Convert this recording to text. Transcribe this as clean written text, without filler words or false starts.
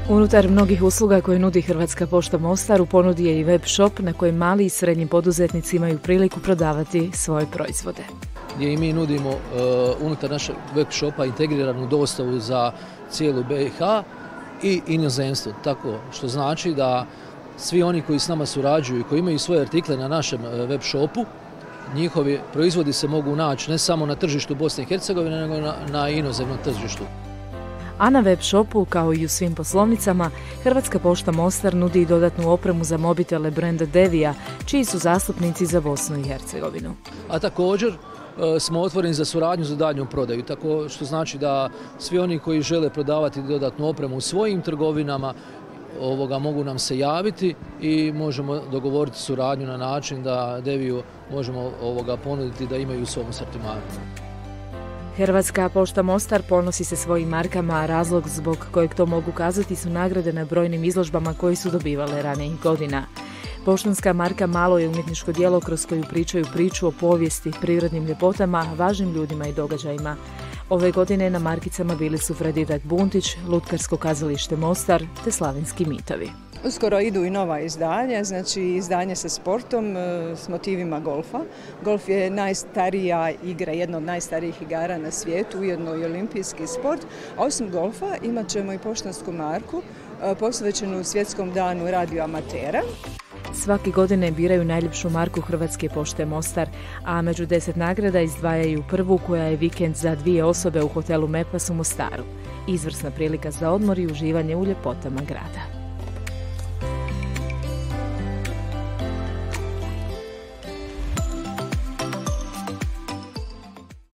Unutar mnogih usluga koje nudi Hrvatska pošta Mostar u ponudi je i web shop na kojem mali i srednji poduzetnici imaju priliku prodavati svoje proizvode. Gdje i mi nudimo unutar našeg web shopa integriranu dostavu za cijelu BiH i inozemstvo. Tako što znači da svi oni koji s nama surađuju i koji imaju svoje artikle na našem web shopu, njihovi proizvodi se mogu naći ne samo na tržištu Bosne i Hercegovine, nego na inozemnom tržištu. A na web shopu, kao i u svim poslovnicama, Hrvatska pošta Mostar nudi i dodatnu opremu za mobitele brenda Devija, čiji su zastupnici za Bosnu i Hercegovinu. A također smo otvoreni za suradnju za daljnju prodaju, tako što znači da svi oni koji žele prodavati dodatnu opremu u svojim trgovinama mogu nam se javiti i možemo dogovoriti suradnju na način da Deviju možemo ponuditi da imaju u svom asortimanu. Hrvatska pošta Mostar ponosi se svojim markama, a razlog zbog kojeg to mogu kazati su nagrade na brojnim izložbama koje su dobivale ranijih godina. Poštanska marka malo je umjetničko djelo kroz koju pričaju priču o povijesti, prirodnim ljepotama, važnim ljudima i događajima. Ove godine na markicama bili su Freditak Buntić, Lutkarsko kazalište Mostar te Slavinski mitovi. Uskoro idu i nova izdanja, znači izdanje sa sportom, s motivima golfa. Golf je najstarija igra, jedna od najstarijih igara na svijetu, ujedno i olimpijski sport. A osim golfa imat ćemo i poštansku marku posvećenu Svjetskom danu radioamatera. Svake godine biraju najljepšu marku Hrvatske pošte Mostar, a među 10 nagrada izdvajaju prvu koja je vikend za 2 osobe u hotelu Mepas u Mostaru. Izvrsna prilika za odmor i uživanje u ljepotama grada.